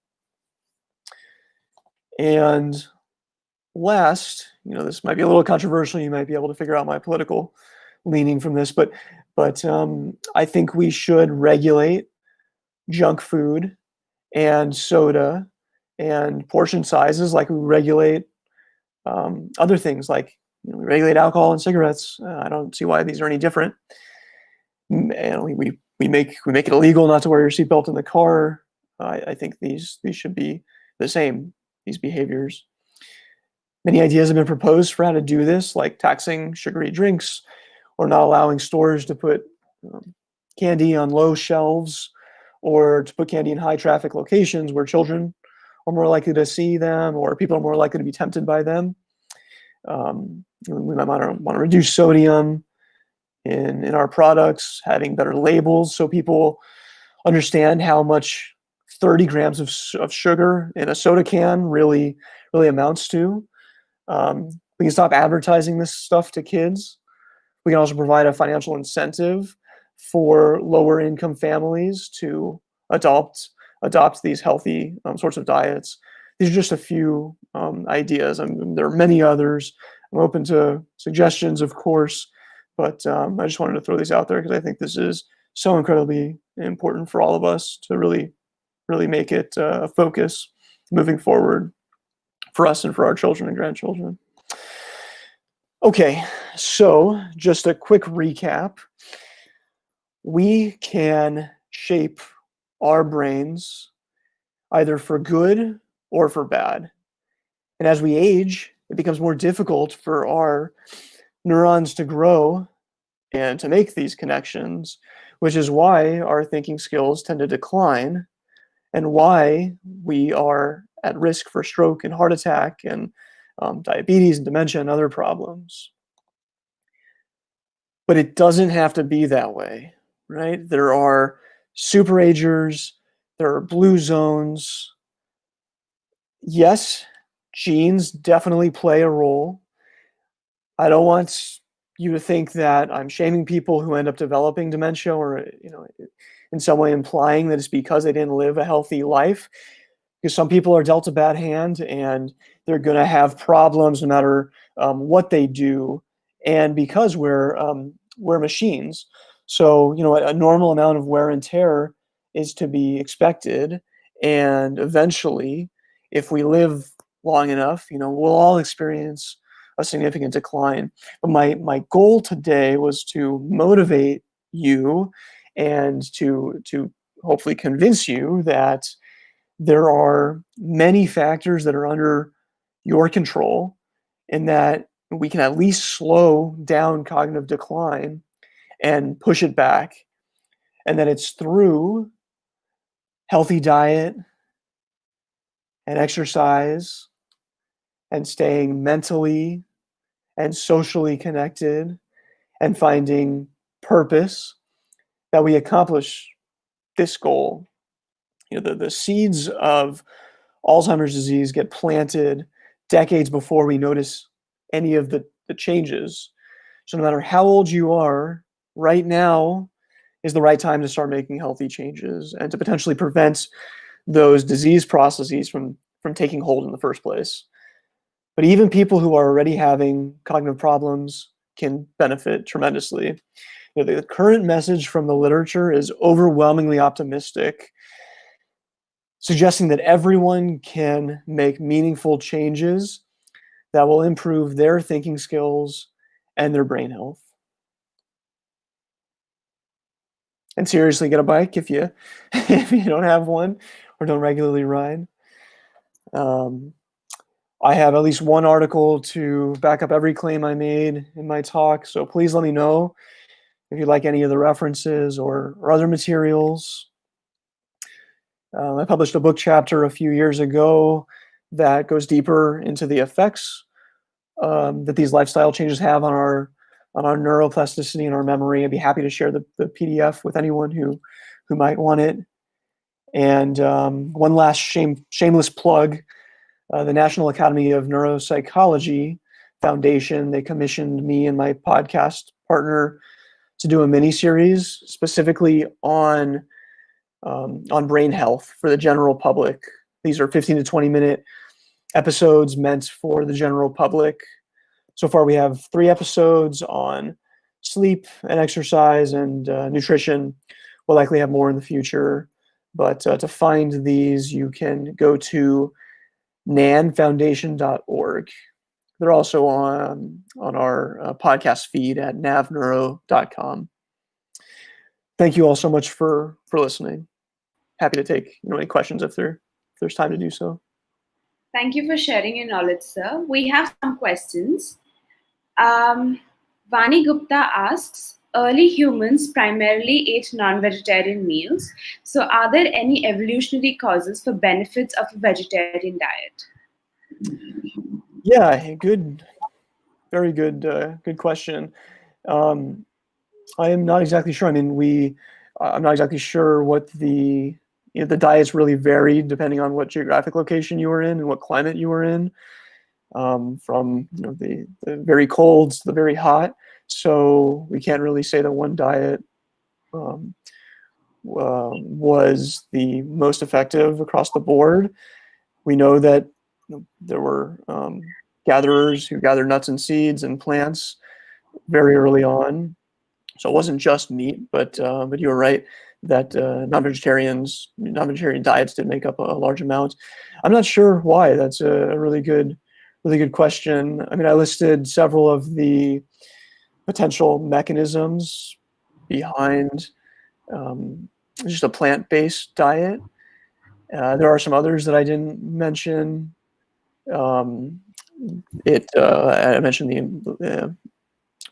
And last, this might be a little controversial. You might be able to figure out my political leaning from this, but I think we should regulate junk food and soda and portion sizes like we regulate other things, like we regulate alcohol and cigarettes. I don't see why these are any different. And we make it illegal not to wear your seatbelt in the car. I think these should be the same, these behaviors. Many ideas have been proposed for how to do this, like taxing sugary drinks or not allowing stores to put candy on low shelves or to put candy in high traffic locations where children are more likely to see them or people are more likely to be tempted by them. We might want to reduce sodium in our products, having better labels so people understand how much 30 grams of sugar in a soda can really amounts to. We can stop advertising this stuff to kids. We can also provide a financial incentive for lower income families to adopt these healthy sorts of diets. These are just a few ideas. There are many others. I'm open to suggestions, of course, but I just wanted to throw these out there because I think this is so incredibly important for all of us to really make it a focus moving forward for us and for our children and grandchildren. Okay, so just a quick recap. We can shape our brains either for good or for bad. And as we age, it becomes more difficult for our neurons to grow and to make these connections, which is why our thinking skills tend to decline and why we are at risk for stroke and heart attack and diabetes and dementia and other problems. But it doesn't have to be that way, right? There are superagers, there are blue zones. Yes, genes definitely play a role. I don't want you to think that I'm shaming people who end up developing dementia or, in some way implying that it's because they didn't live a healthy life. because some people are dealt a bad hand and they're going to have problems no matter what they do. And because we're machines, so a normal amount of wear and tear is to be expected. And eventually, if we live long enough, we'll all experience a significant decline. But my goal today was to motivate you and to hopefully convince you that there are many factors that are under your control and that we can at least slow down cognitive decline and push it back. And that it's through healthy diet and exercise and staying mentally and socially connected and finding purpose that we accomplish this goal. The seeds of Alzheimer's disease get planted decades before we notice any of the changes. So no matter how old you are, right now is the right time to start making healthy changes and to potentially prevent those disease processes from taking hold in the first place. But even people who are already having cognitive problems can benefit tremendously. The current message from the literature is overwhelmingly optimistic, suggesting that everyone can make meaningful changes that will improve their thinking skills and their brain health. And seriously, get a bike if you don't have one or don't regularly ride. I have at least one article to back up every claim I made in my talk, so please let me know if you'd like any of the references or other materials. I published a book chapter a few years ago that goes deeper into the effects that these lifestyle changes have on our neuroplasticity and our memory. I'd be happy to share the PDF with anyone who might want it. And one last shameless plug, the National Academy of Neuropsychology Foundation, they commissioned me and my podcast partner to do a mini-series specifically on brain health for the general public. These are 15 to 20 minute episodes meant for the general public. So far, we have 3 episodes on sleep and exercise and nutrition. We'll likely have more in the future. But to find these, you can go to nanfoundation.org. They're also on our podcast feed at navneuro.com. Thank you all so much for listening. Happy to take any questions if there's time to do so. Thank you for sharing your knowledge, sir. We have some questions. Vani Gupta asks, early humans primarily ate non-vegetarian meals. So are there any evolutionary causes for benefits of a vegetarian diet? Yeah, very good question. I am not exactly sure. I mean, I'm not exactly sure what the diets really varied depending on what geographic location you were in and what climate you were in, from the very cold to the very hot. So we can't really say that one diet was the most effective across the board. We know that there were gatherers who gathered nuts and seeds and plants very early on. So it wasn't just meat, but you were right that non-vegetarian diets did make up a large amount. I'm not sure why. That's a really good question. I mean, I listed several of the potential mechanisms behind just a plant-based diet. There are some others that I didn't mention. I mentioned the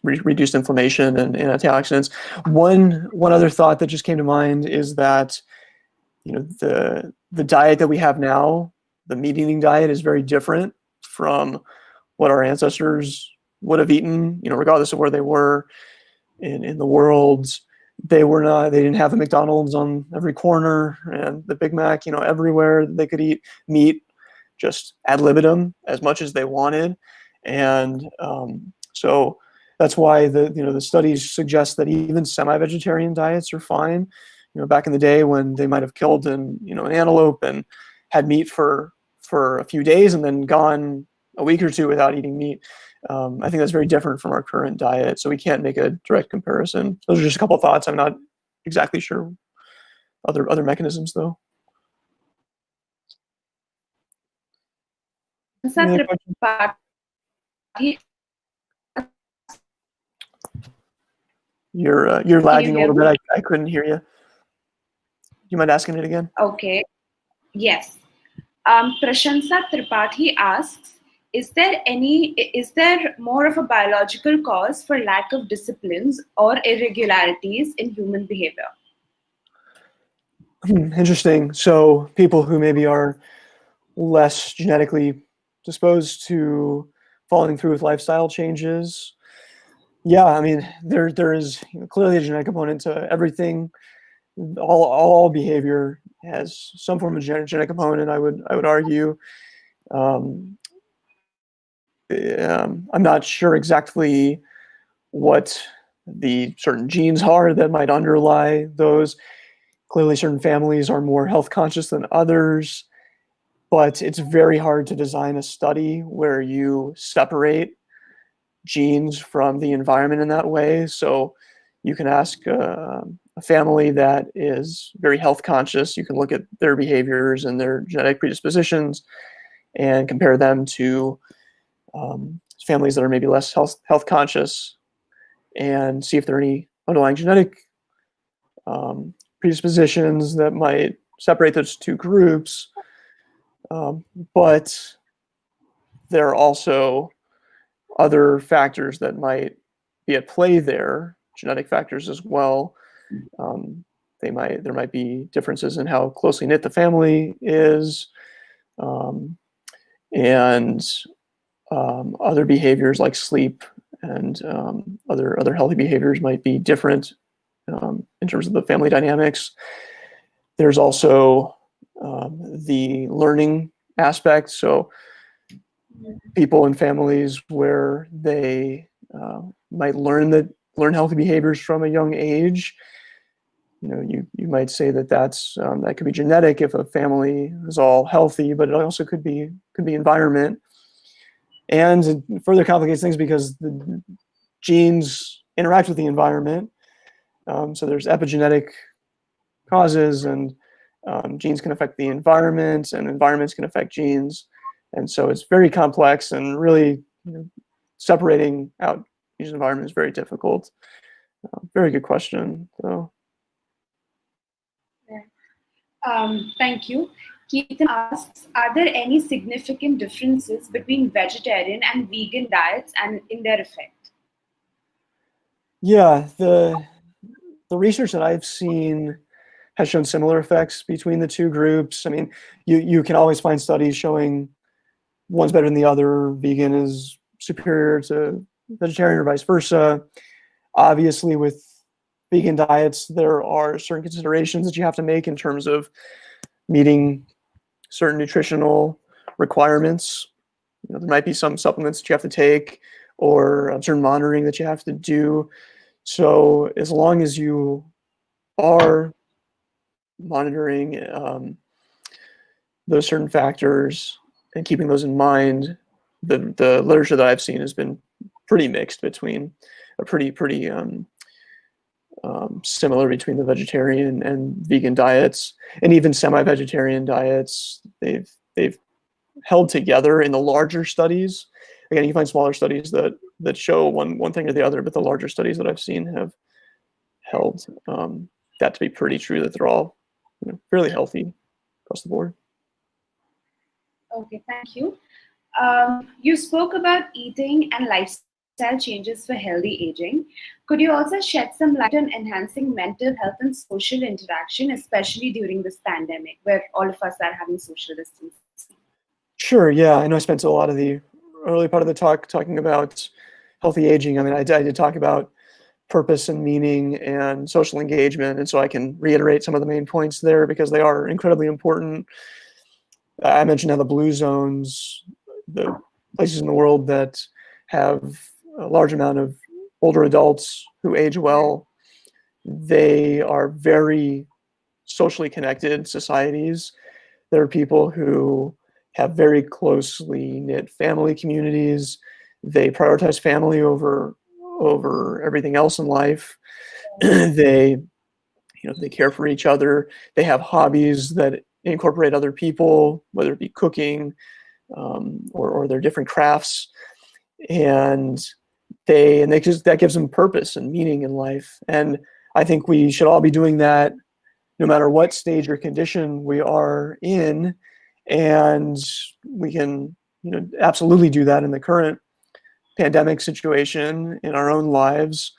reduced inflammation and antioxidants. One other thought that just came to mind is that the diet that we have now, the meat eating diet, is very different from what our ancestors would have eaten. Regardless of where they were in the world, they didn't have the McDonald's on every corner and the Big Mac everywhere. They could eat meat just ad libitum as much as they wanted, and so that's why the studies suggest that even semi-vegetarian diets are fine. Back in the day when they might have killed an antelope and had meat for a few days and then gone a week or two without eating meat. I think that's very different from our current diet, so we can't make a direct comparison. Those are just a couple of thoughts. I'm not exactly sure other mechanisms, though. Any other questions? You're lagging a little bit. I couldn't hear you. Do you mind asking it again? Okay. Yes. Prashansa Tripathi asks, is there more of a biological cause for lack of disciplines or irregularities in human behavior? Interesting. So people who maybe are less genetically disposed to following through with lifestyle changes. Yeah, I mean, there is clearly a genetic component to everything. All behavior has some form of genetic component. I would argue. I'm not sure exactly what the certain genes are that might underlie those. Clearly, certain families are more health conscious than others, but it's very hard to design a study where you separate genes from the environment in that way. So you can ask a family that is very health conscious. You can look at their behaviors and their genetic predispositions and compare them to families that are maybe less health conscious and see if there are any underlying genetic predispositions that might separate those two groups. But there are also other factors that might be at play there, genetic factors as well. There might be differences in how closely knit the family is, and other behaviors like sleep and other healthy behaviors might be different in terms of the family dynamics. There's also the learning aspect. So people in families where they might learn healthy behaviors from a young age. You might say that could be genetic if a family is all healthy, but it also could be environment. And it further complicates things because the genes interact with the environment. So there's epigenetic causes, and genes can affect the environment, and environments can affect genes. And so it's very complex, and really separating out each environment is very difficult. Very good question, though. Thank you. Keaton asks, are there any significant differences between vegetarian and vegan diets and in their effect? Yeah, the research that I've seen has shown similar effects between the two groups. I mean, you can always find studies showing one's better than the other, vegan is superior to vegetarian or vice versa. Obviously, with vegan diets, there are certain considerations that you have to make in terms of meeting certain nutritional requirements. There might be some supplements that you have to take or certain monitoring that you have to do. So as long as you are monitoring those certain factors and keeping those in mind, the literature that I've seen has been pretty mixed between pretty similar between the vegetarian and vegan diets, and even semi-vegetarian diets. They've held together in the larger studies. Again, you find smaller studies that show one thing or the other, but the larger studies that I've seen have held that to be pretty true, that they're all fairly healthy across the board. Okay, thank you. You spoke about eating and lifestyle changes for healthy aging. Could you also shed some light on enhancing mental health and social interaction, especially during this pandemic where all of us are having social distancing? Sure, yeah. I know I spent a lot of the early part of the talk talking about healthy aging. I mean, I did talk about purpose and meaning and social engagement, and so I can reiterate some of the main points there because they are incredibly important. I mentioned how the blue zones, the places in the world that have a large amount of older adults who age well, they are very socially connected societies. There are people who have very closely knit family communities. They prioritize family over everything else in life. They they care for each other. They have hobbies that incorporate other people, whether it be cooking or their different crafts, and that gives them purpose and meaning in life. And I think we should all be doing that, no matter what stage or condition we are in, and we can absolutely do that in the current pandemic situation in our own lives.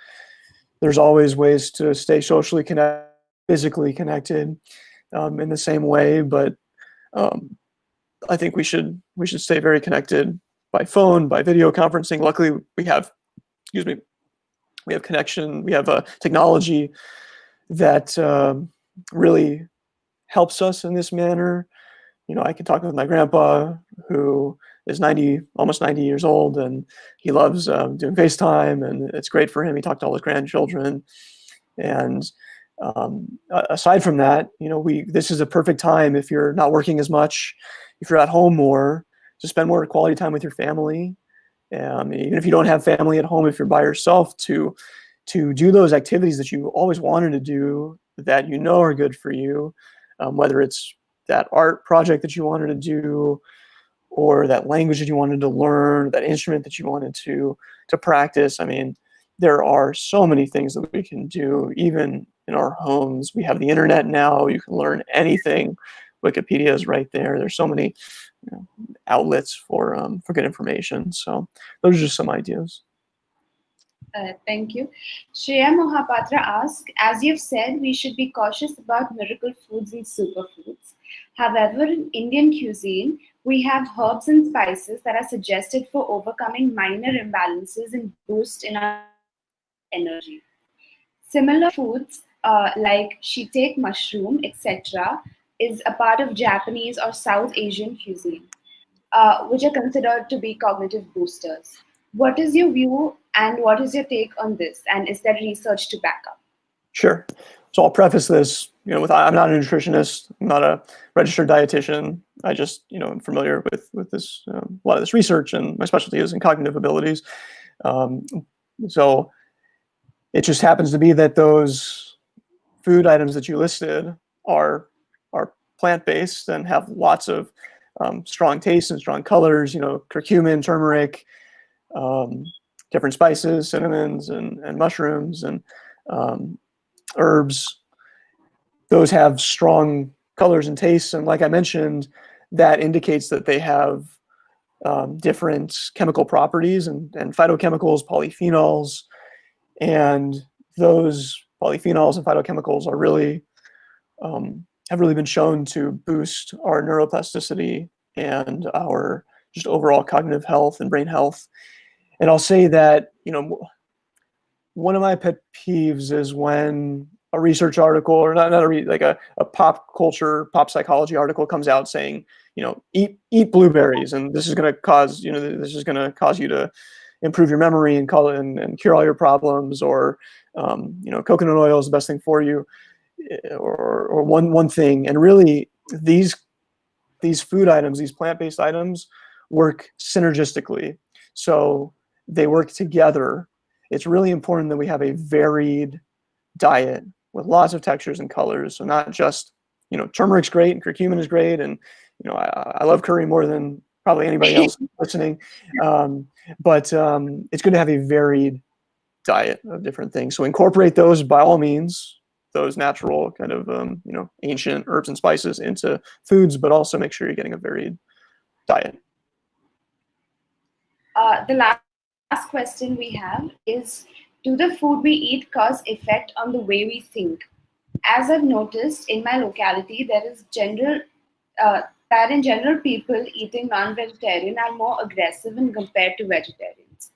There's always ways to stay socially connected, physically connected in the same way, but I think we should stay very connected by phone, by video conferencing. Luckily, we have connection, we have technology that really helps us in this manner. I can talk with my grandpa, who is almost 90 years old, and he loves doing FaceTime, and it's great for him. He talked to all his grandchildren, and aside from that, this is a perfect time, if you're not working as much, if you're at home more, to spend more quality time with your family. Even if you don't have family at home, if you're by yourself, to do those activities that you always wanted to do, that are good for you, whether it's that art project that you wanted to do, or that language that you wanted to learn, that instrument that you wanted to practice. I mean, there are so many things that we can do, even in our homes. We have the internet now. You can learn anything. Wikipedia is right there. There's so many outlets for good information. So those are just some ideas. Thank you. Shreya Mohapatra asks, as you've said, we should be cautious about miracle foods and superfoods. However, in Indian cuisine, we have herbs and spices that are suggested for overcoming minor imbalances and boost in our energy. Similar foods like shiitake mushroom, etc., is a part of Japanese or South Asian cuisine, which are considered to be cognitive boosters. What is your view and what is your take on this? And is there research to back up? Sure. So I'll preface this, with I'm not a nutritionist, I'm not a registered dietitian. I just, am familiar with this, a lot of this research, and my specialty is in cognitive abilities. So it just happens to be that those food items that you listed are plant-based and have lots of strong tastes and strong colors. Curcumin, turmeric, different spices, cinnamons, and mushrooms, and herbs. Those have strong colors and tastes, and like I mentioned, that indicates that they have different chemical properties and phytochemicals, polyphenols, and those polyphenols and phytochemicals are really have really been shown to boost our neuroplasticity and our just overall cognitive health and brain health. And I'll say that, one of my pet peeves is when a research article, or like a pop culture, pop psychology article comes out saying, eat blueberries, and this is going to cause, you to improve your memory and cure all your problems, or coconut oil is the best thing for you, or one thing. And really, these food items, these plant-based items, work synergistically. So they work together. It's really important that we have a varied diet with lots of textures and colors. So not just, turmeric's great and curcumin is great, and I love curry more than probably anybody else listening. But it's good to have a varied diet of different things. So incorporate those, by all means, those natural kind of ancient herbs and spices into foods, but also make sure you're getting a varied diet. The last question we have is, do the food we eat cause effect on the way we think? As I've noticed in my locality, there is that in general people eating non-vegetarian are more aggressive when compared to vegetarians.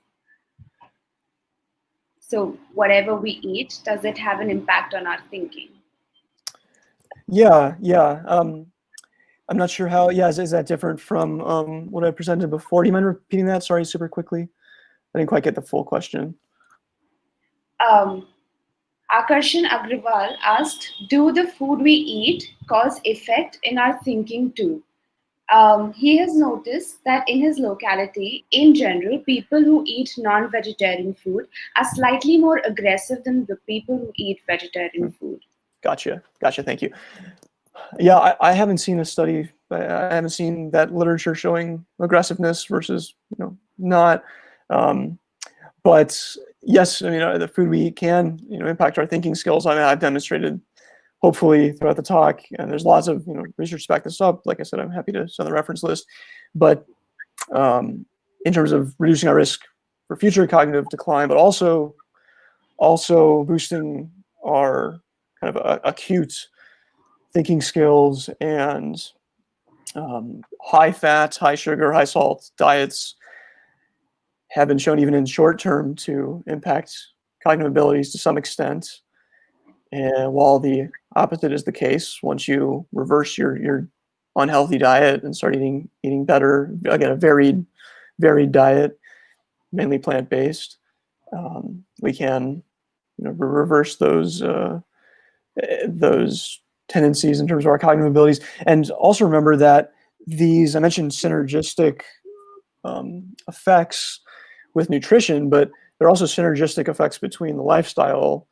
So whatever we eat, does it have an impact on our thinking? Yeah. I'm not sure how, is that different from what I presented before? Do you mind repeating that? Sorry, super quickly. I didn't quite get the full question. Akarshan Agrawal asked, do the food we eat cause effect in our thinking too? He has noticed that in his locality, in general, people who eat non-vegetarian food are slightly more aggressive than the people who eat vegetarian food. Gotcha. Thank you. Yeah, I haven't seen a study. I haven't seen that literature showing aggressiveness versus not. But yes, I mean the food we eat can impact our thinking skills. I mean, I've demonstrated hopefully throughout the talk, and there's lots of research to back this up. Like I said, I'm happy to send the reference list. But in terms of reducing our risk for future cognitive decline, but also boosting our kind of acute thinking skills and high fat, high sugar, high salt diets have been shown even in short term to impact cognitive abilities to some extent. And while the opposite is the case, once you reverse your unhealthy diet and start eating better, again, a varied diet, mainly plant-based, we can reverse those tendencies in terms of our cognitive abilities. And also remember that I mentioned synergistic effects with nutrition, but there are also synergistic effects between the lifestyle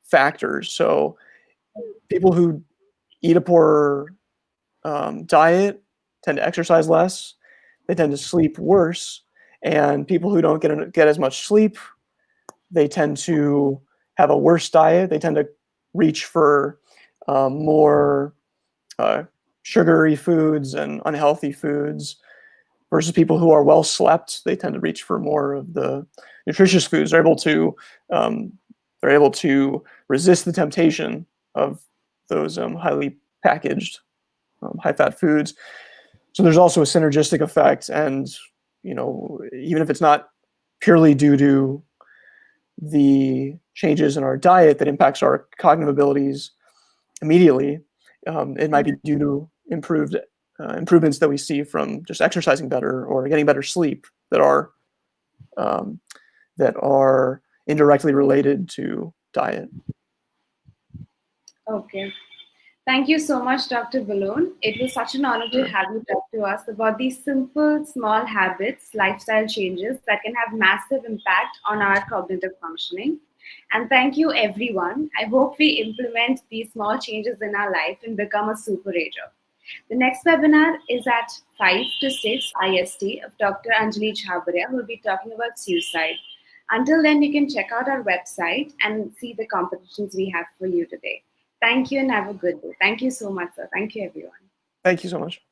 factors. So people who eat a poor diet tend to exercise less, they tend to sleep worse, and people who don't get as much sleep, they tend to have a worse diet. They tend to reach for more sugary foods and unhealthy foods, versus people who are well slept. They tend to reach for more of the nutritious foods. They're able to resist the temptation of those highly packaged, high fat foods. So there's also a synergistic effect, and even if it's not purely due to the changes in our diet that impacts our cognitive abilities immediately, it might be due to improvements that we see from just exercising better or getting better sleep that are indirectly related to diet. Okay. Thank you so much, Dr. Bellone. It was such an honor to have you talk to us about these simple, small habits, lifestyle changes that can have massive impact on our cognitive functioning. And thank you, everyone. I hope we implement these small changes in our life and become a super ager. The next webinar is at 5 to 6 IST of Dr. Anjali Chhabria, who will be talking about suicide. Until then, you can check out our website and see the competitions we have for you today. Thank you and have a good day. Thank you so much, sir. Thank you, everyone. Thank you so much.